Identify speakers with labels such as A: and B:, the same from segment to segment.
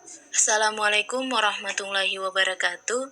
A: Assalamualaikum warahmatullahi wabarakatuh.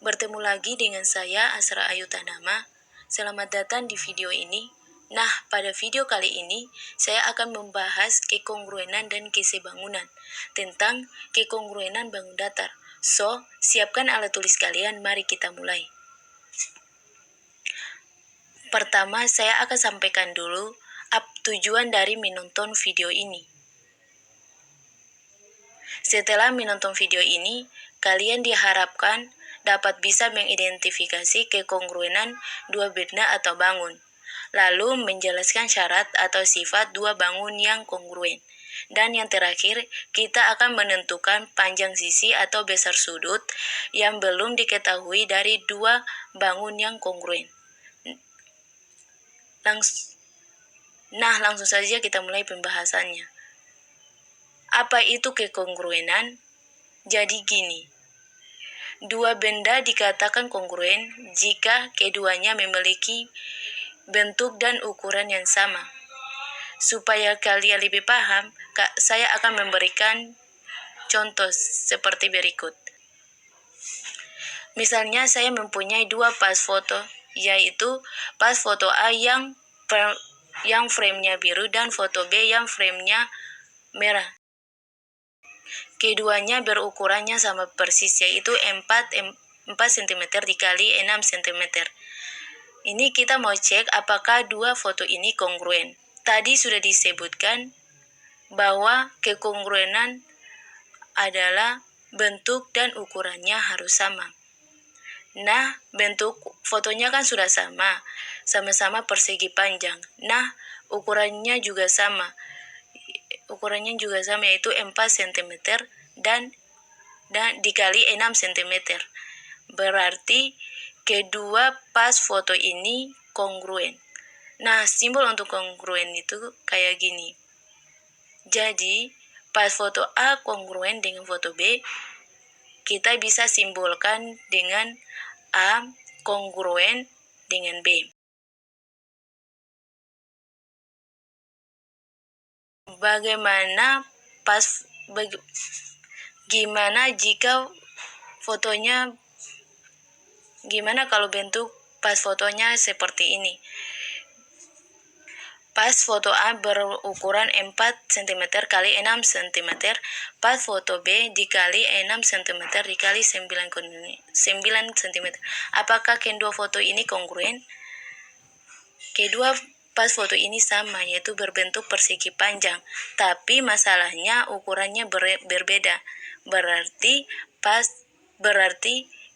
A: Bertemu lagi dengan saya Asra Ayu Tanama. Selamat datang di video ini. Nah, pada video kali ini saya akan membahas kekongruenan dan kesebangunan tentang kekongruenan bangun datar. So, siapkan alat tulis kalian, mari kita mulai. Pertama, saya akan sampaikan dulu tujuan dari menonton video ini. Setelah menonton video ini, kalian diharapkan dapat bisa mengidentifikasi kekongruenan dua benda atau bangun, lalu menjelaskan syarat atau sifat dua bangun yang kongruen. Dan yang terakhir, kita akan menentukan panjang sisi atau besar sudut yang belum diketahui dari dua bangun yang kongruen. Langsung saja kita mulai pembahasannya. Apa itu kekongruenan? Jadi gini, dua benda dikatakan kongruen jika keduanya memiliki bentuk dan ukuran yang sama. Supaya kalian lebih paham, saya akan memberikan contoh seperti berikut. Misalnya saya mempunyai dua pas foto, yaitu pas foto A yang frame-nya biru dan foto B yang frame-nya merah. Keduanya berukurannya sama persis, yaitu 4 cm dikali 6 cm. Ini kita mau cek apakah dua foto ini kongruen. Tadi sudah disebutkan bahwa kekongruenan adalah bentuk dan ukurannya harus sama. Nah, bentuk fotonya kan sudah sama-sama persegi panjang. Nah, ukurannya juga sama. Yaitu 4 cm dan dikali 6 cm. Berarti kedua pas foto ini kongruen. Nah, simbol untuk kongruen itu kayak gini. Jadi, pas foto A kongruen dengan foto B, kita bisa simbolkan dengan A kongruen dengan B. Gimana kalau bentuk pas fotonya seperti ini? Pas foto A berukuran 4 cm kali 6 cm, pas foto B dikali 6 cm dikali 9 cm. Apakah kedua foto ini kongruen? Kedua pas foto ini sama, yaitu berbentuk persegi panjang, tapi masalahnya ukurannya berbeda. Berarti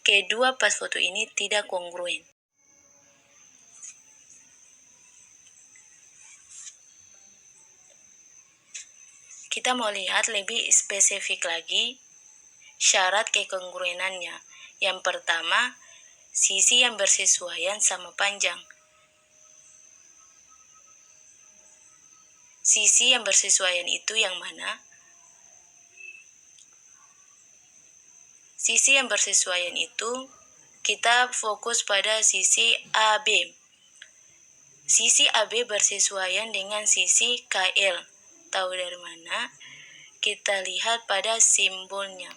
A: kedua pas foto ini tidak kongruen. Kita mau lihat lebih spesifik lagi syarat kekongruenannya. Yang pertama, sisi yang bersesuaian sama panjang. Sisi yang bersesuaian itu yang mana? Sisi yang bersesuaian itu kita fokus pada sisi AB. Sisi AB bersesuaian dengan sisi KL. Tahu dari mana? Kita lihat pada simbolnya.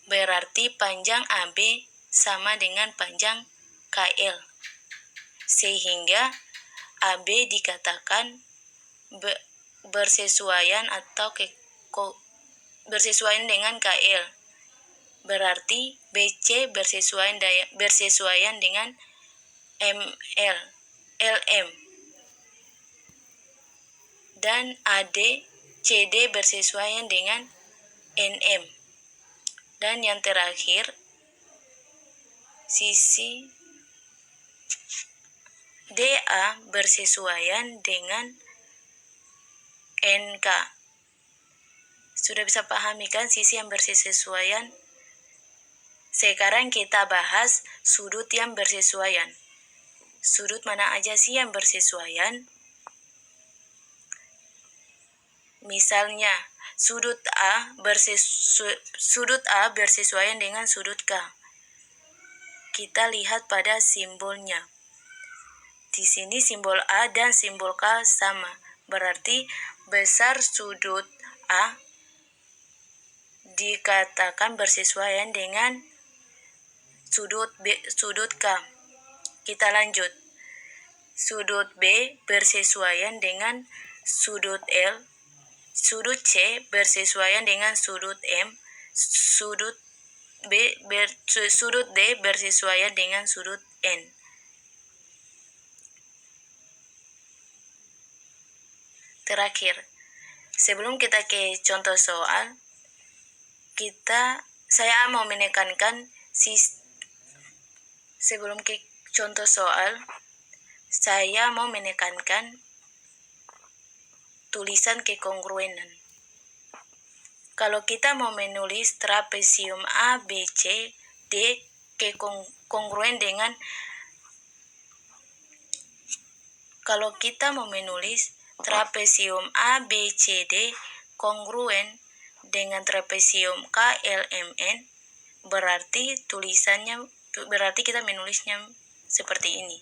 A: Berarti panjang AB sama dengan panjang KL. Sehingga AB dikatakan bersesuaian dengan KL. Berarti BC bersesuaian dengan LM. Dan CD bersesuaian dengan NM. Dan yang terakhir, sisi DA bersesuaian dengan NK. Sudah bisa pahami kan sisi yang bersesuaian? Sekarang kita bahas sudut yang bersesuaian. Sudut mana aja sih yang bersesuaian? Misalnya, sudut A bersesuaian dengan sudut K. Kita lihat pada simbolnya. Di sini simbol A dan simbol K sama. Berarti besar sudut A dikatakan bersesuaian dengan sudut K. Kita lanjut. Sudut B bersesuaian dengan sudut L. Sudut C bersesuaian dengan sudut M. Sudut D bersesuaian dengan sudut N. Terakhir, sebelum kita ke contoh soal, saya mau menekankan sebelum ke contoh soal, saya mau menekankan tulisan kekongruenan. Kalau kita mau menulis trapesium A, B, C, D kongruen dengan kalau kita mau menulis trapesium A, B, C, D kongruen dengan trapesium K, L, M, N, berarti kita menulisnya seperti ini.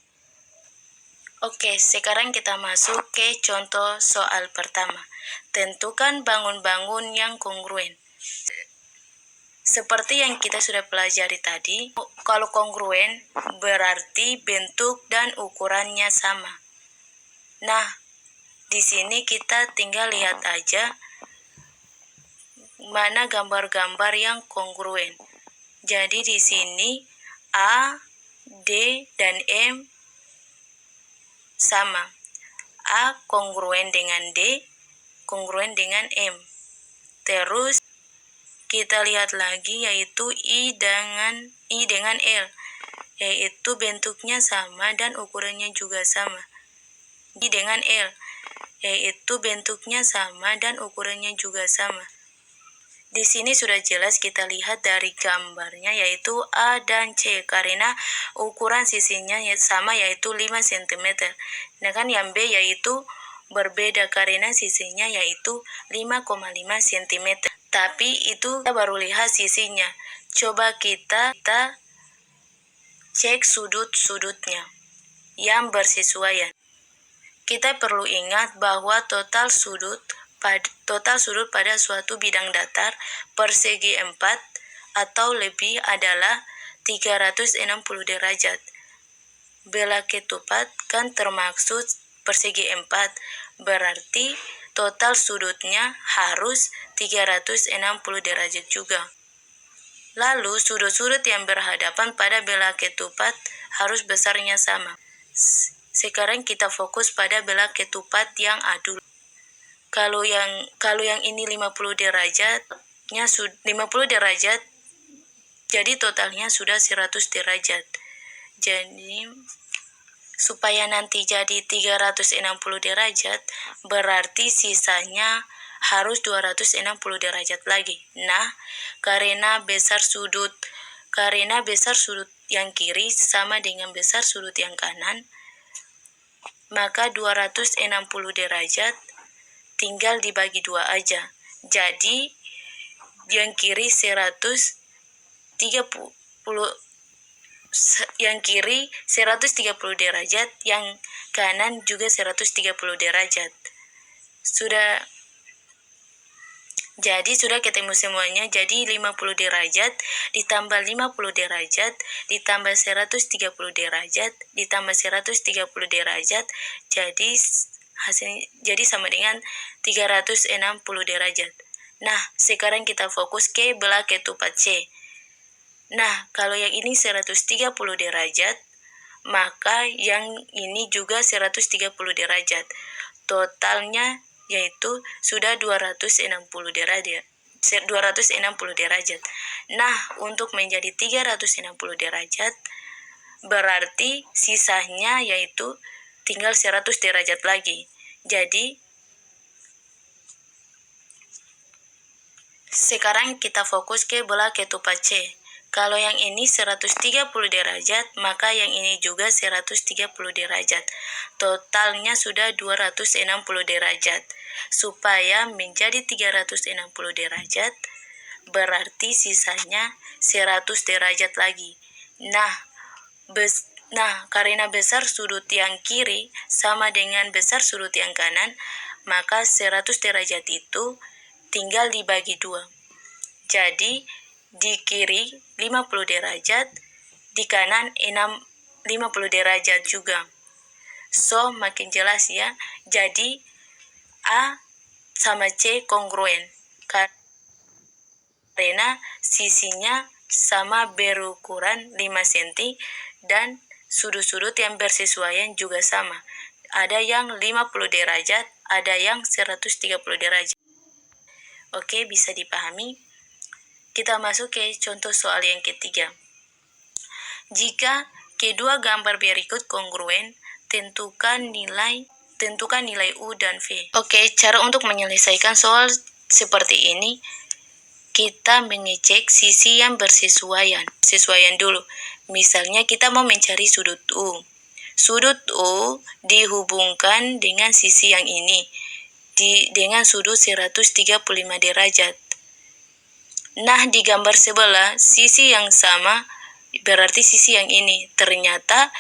A: Oke, sekarang kita masuk ke contoh soal pertama. Tentukan bangun-bangun yang kongruen. Seperti yang kita sudah pelajari tadi, kalau kongruen berarti bentuk dan ukurannya sama. Nah, di sini kita tinggal lihat aja mana gambar-gambar yang kongruen. Jadi di sini A, D, dan M sama. A kongruen dengan D, kongruen dengan M. Terus kita lihat lagi yaitu I dengan L, yaitu bentuknya sama dan ukurannya juga sama. I dengan L, yaitu bentuknya sama dan ukurannya juga sama. Di sini sudah jelas kita lihat dari gambarnya yaitu A dan C karena ukuran sisinya sama yaitu 5 cm. Sedangkan yang B yaitu berbeda karena sisinya yaitu 5,5 cm. Tapi itu kita baru lihat sisinya. Coba kita cek sudut-sudutnya yang bersesuaian. Kita perlu ingat bahwa total sudut pada suatu bidang datar persegi 4 atau lebih adalah 360 derajat. Belah ketupat kan termaksud persegi 4, berarti total sudutnya harus 360 derajat juga. Lalu sudut-sudut yang berhadapan pada belah ketupat harus besarnya sama. Sekarang kita fokus pada belah ketupat yang adul. Kalau yang ini 50 derajat, jadi totalnya sudah 100 derajat. Jadi supaya nanti jadi 360 derajat, berarti sisanya harus 260 derajat lagi. Nah, karena besar sudut yang kiri sama dengan besar sudut yang kanan, maka 260 derajat tinggal dibagi 2 aja. Jadi yang kiri 130 derajat, yang kanan juga 130 derajat. Sudah ketemu semuanya. Jadi 50 derajat ditambah 50 derajat ditambah 130 derajat ditambah 130 derajat jadi sama dengan 360 derajat. Nah, sekarang kita fokus ke belah ketupat C. Nah, kalau yang ini 130 derajat, maka yang ini juga 130 derajat. Totalnya yaitu sudah 260 derajat. Nah, untuk menjadi 360 derajat, berarti sisanya yaitu tinggal 100 derajat lagi. Jadi, sekarang kita fokus ke belah ketupat C. Kalau yang ini 130 derajat, maka yang ini juga 130 derajat. Totalnya sudah 260 derajat. Supaya menjadi 360 derajat, berarti sisanya 100 derajat lagi. Nah, karena besar sudut yang kiri sama dengan besar sudut yang kanan, maka 100 derajat itu tinggal dibagi 2. Jadi di kiri 50 derajat, di kanan 50 derajat juga. So, makin jelas ya. Jadi A sama C kongruen karena sisinya sama berukuran 5 cm dan sudut-sudut yang bersesuaian juga sama. Ada yang 50 derajat, ada yang 130 derajat. Oke, bisa dipahami? Kita masuk ke contoh soal yang ketiga. Jika kedua gambar berikut kongruen, tentukan nilai U dan V. Oke, cara untuk menyelesaikan soal seperti ini, kita mengecek sisi yang bersesuaian. Sesuaian dulu. Misalnya kita mau mencari sudut U. Sudut U dihubungkan dengan sisi yang ini, dengan sudut 135 derajat. Nah, di gambar sebelah, sisi yang sama berarti sisi yang ini. Ternyata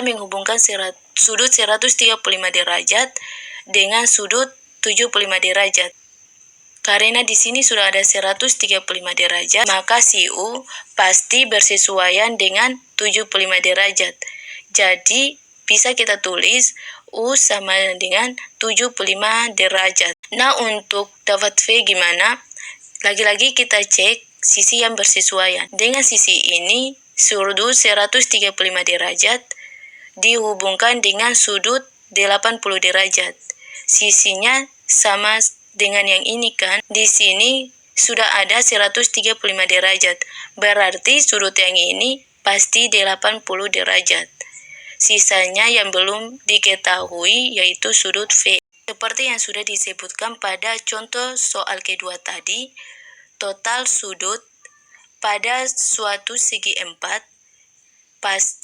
A: menghubungkan sudut 135 derajat dengan sudut 75 derajat. Karena di sini sudah ada 135 derajat, maka si U pasti bersesuaian dengan 75 derajat. Jadi, bisa kita tulis U sama dengan 75 derajat. Nah, untuk dapat V gimana? Lagi-lagi kita cek sisi yang bersesuaian. Dengan sisi ini, sudut 135 derajat dihubungkan dengan sudut 80 derajat. Sisinya sama dengan yang ini kan. Di sini sudah ada 135 derajat. Berarti sudut yang ini pasti 80 derajat. Sisanya yang belum diketahui yaitu sudut V. Seperti yang sudah disebutkan pada contoh soal kedua tadi, total sudut pada suatu segi 4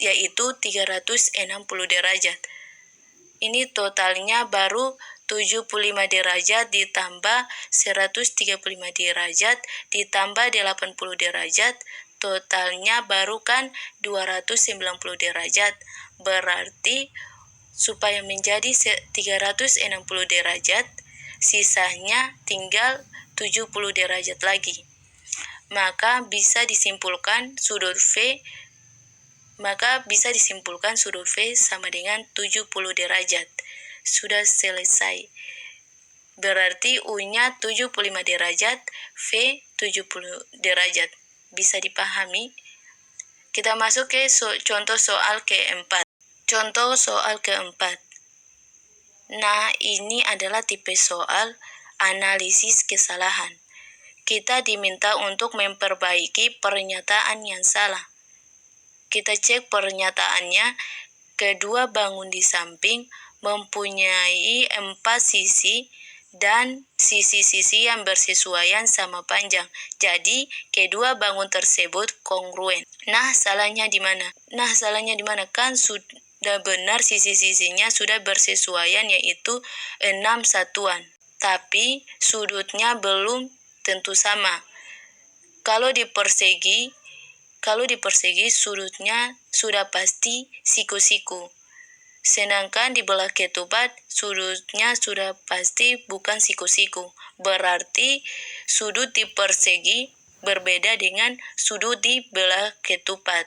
A: yaitu 360 derajat. Ini totalnya baru 75 derajat ditambah 135 derajat ditambah 80 derajat, totalnya baru kan 290 derajat. Berarti supaya menjadi 360 derajat, sisanya tinggal 70 derajat lagi. Maka bisa disimpulkan sudut V sama dengan 70 derajat. Sudah selesai. Berarti U-nya 75 derajat, V 70 derajat. Bisa dipahami? Kita masuk ke contoh soal keempat. Contoh soal keempat. Nah, ini adalah tipe soal analisis kesalahan. Kita diminta untuk memperbaiki pernyataan yang salah. Kita cek pernyataannya, kedua bangun di samping mempunyai 4 sisi dan sisi-sisi yang bersesuaian sama panjang. Jadi, kedua bangun tersebut kongruen. Nah, salahnya di mana? Kan sudah benar sisi-sisinya sudah bersesuaian yaitu 6 satuan. Tapi sudutnya belum tentu sama. Kalau di persegi sudutnya sudah pasti siku-siku. Sedangkan di belah ketupat sudutnya sudah pasti bukan siku-siku. Berarti sudut di persegi berbeda dengan sudut di belah ketupat.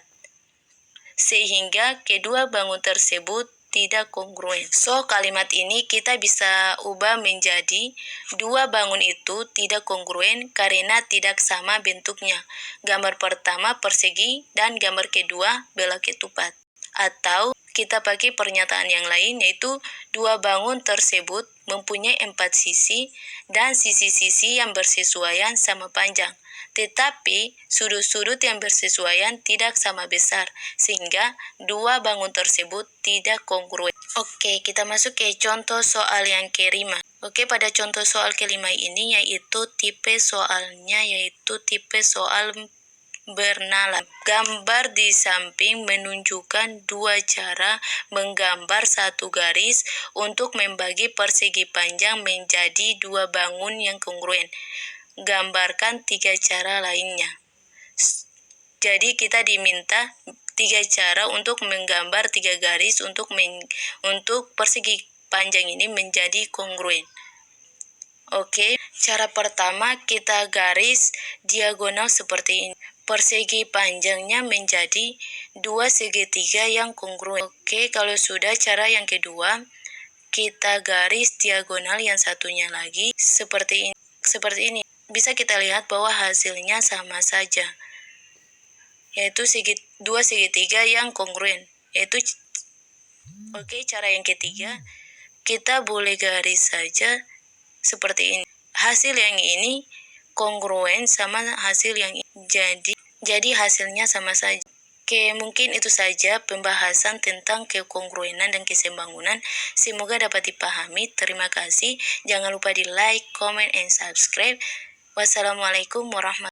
A: Sehingga kedua bangun tersebut tidak kongruen. So, kalimat ini kita bisa ubah menjadi dua bangun itu tidak kongruen karena tidak sama bentuknya. Gambar pertama persegi dan gambar kedua belah ketupat. Atau kita pakai pernyataan yang lain yaitu dua bangun tersebut mempunyai 4 sisi dan sisi-sisi yang bersesuaian sama panjang. Tetapi sudut-sudut yang bersesuaian tidak sama besar, sehingga dua bangun tersebut tidak kongruen. Oke, kita masuk ke contoh soal yang kelima. Oke, pada contoh soal kelima ini yaitu tipe soalnya yaitu tipe soal bernalar. Gambar di samping menunjukkan dua cara menggambar satu garis untuk membagi persegi panjang menjadi dua bangun yang kongruen. Gambarkan 3 cara lainnya. Jadi kita diminta 3 cara untuk menggambar 3 garis untuk persegi panjang ini menjadi kongruen. Oke, cara pertama kita garis diagonal seperti ini. Persegi panjangnya menjadi 2 segitiga yang kongruen. Oke, kalau sudah, cara yang kedua, kita garis diagonal yang satunya lagi seperti ini. Bisa kita lihat bahwa hasilnya sama saja, yaitu 2 segitiga yang kongruen. Oke, cara yang ketiga, kita boleh garis saja seperti ini. Hasil yang ini kongruen sama hasil yang ini. Jadi hasilnya sama saja. Oke, mungkin itu saja pembahasan tentang kekongruenan dan keseimbangan. Semoga dapat dipahami. Terima kasih. Jangan lupa di like, comment, and subscribe. Wassalamualaikum warahmatullahi wabarakatuh.